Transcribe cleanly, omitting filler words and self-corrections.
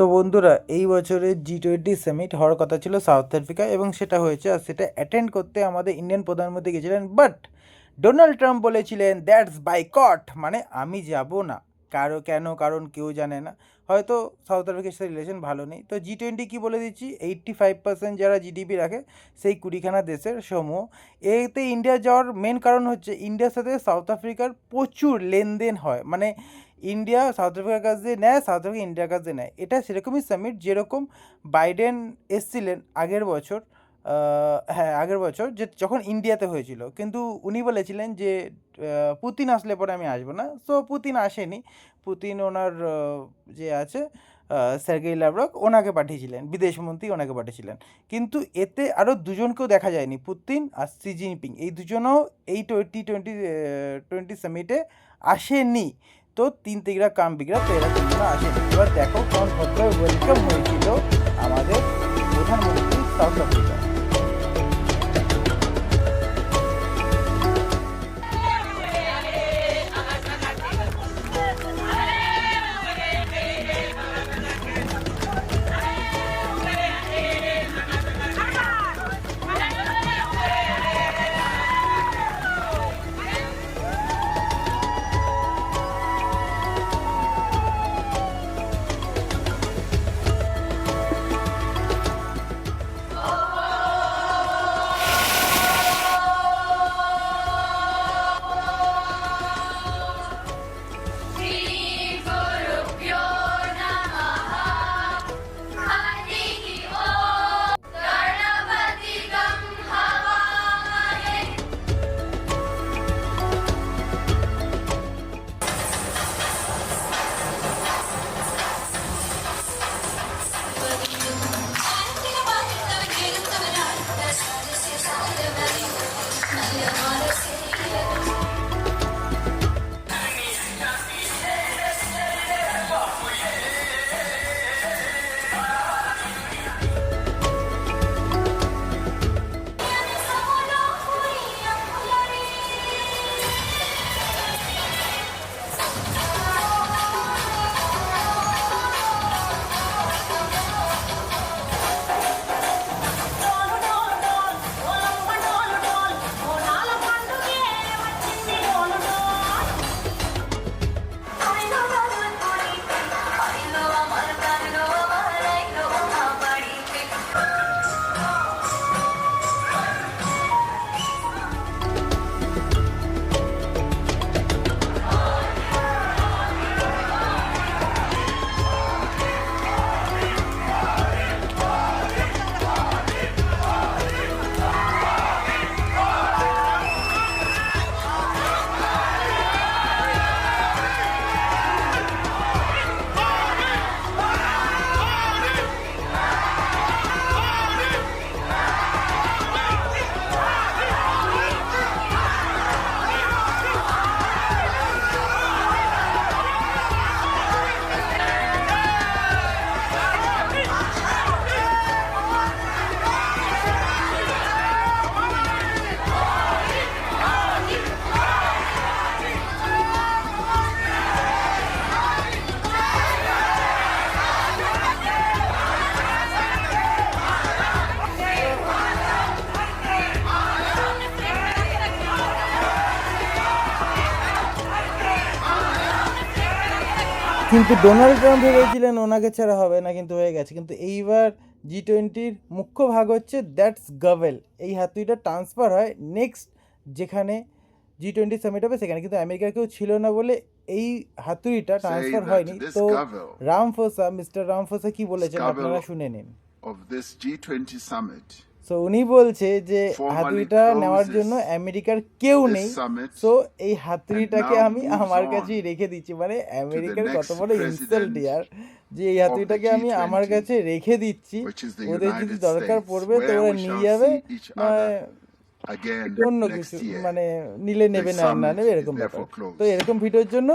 তো বন্ধুরা, এই বছরের G20 সামিট হওয়ার কথা ছিল সাউথ আফ্রিকা এবং সেটা হয়েছে। আর সেটা অ্যাটেন্ড করতে আমাদের ইন্ডিয়ান প্রধানমন্ত্রী গেছিলেন, বাট ডোনাল্ড ট্রাম্প বলেছিলেন দ্যাটস বাইকট, মানে আমি যাব না। কারণ কেউ জানে না, হয়তো সাউথ আফ্রিকার সাথে রিলেশন ভালো নেই। তো G20 কি বলে দিচ্ছি, 85% যারা জিডিপি রাখে সেই 20খানা দেশের সমূহ। এতে ইন্ডিয়া যাওয়ার মেন কারণ হচ্ছে ইন্ডিয়ার সাথে সাউথ আফ্রিকার প্রচুর লেনদেন হয়, মানে ইন্ডিয়া সাউথ আফ্রিকার কাছ দিয়ে নেয়, সাউথ আফ্রিকা ইন্ডিয়ার কাছ দিয়ে নেয়। এটা সেরকমই সামিট যেরকম বাইডেন এসছিলেন আগের বছর, আগের বছর যে যখন ইন্ডিয়াতে হয়েছিল, কিন্তু উনি বলেছিলেন যে পুতিন আসলে পরে আমি আসবো না। সো পুতিন আসেনি। পুতিন ওনার যে আছে সার্গেই ল্যাভরভ ওনাকে পাঠিয়েছিলেন, বিদেশমন্ত্রী ওনাকে পাঠিয়েছিলেন। কিন্তু এতে আরও দুজনকেও দেখা যায়নি, পুতিন আর শি জিনপিং, এই দুজনও এই টোয়েন্টি সামিটে আসেনি। তো তিন তিগড়া কাম বিগড়া, তো এরা তিনজনে আসেনি। এবার দেখো কোন ভদ্র ওয়েলকাম হয়েছিল আমাদের প্রধানমন্ত্রী সাউথ আফ্রিকা। কিন্তু ডোনাল্ড ট্রাম্প ভেবেছিলেন ওনাকে ছাড়া হবে না, কিন্তু হয়ে গেছে। কিন্তু এইবার G20-র মুখ্য ভাগ হচ্ছে দ্যাটস গাভেল, এই হাতুড়িটা ট্রান্সফার হয় নেক্সট যেখানে G20 সামিট হবে সেখানে। কিন্তু আমেরিকার কেউ ছিল না বলে এই হাতুড়িটা ট্রান্সফার হয়নি। তো মিস্টার রামফোসা কি বলেছেন আপনারা শুনে নিন। সো উনি বলছে যে হাতুড়িটা নেওয়ার জন্য আমেরিকার কেউ নেই, সো এই হাতুড়িটাকে আমি আমার কাছেই রেখে দিচ্ছি। মানে আমেরিকার কত বড় ইনসাল্ট ইয়ার, যে এই হাতুড়িটাকে আমি আমার কাছে রেখে দিচ্ছি, ওদের যদি দরকার পড়বে তো ওরা নিয়ে যাবে, অন্য কিছু মানে নিলে নেবে না নেবে এরকম ব্যাপার। তো এরকম ভিডিওর জন্য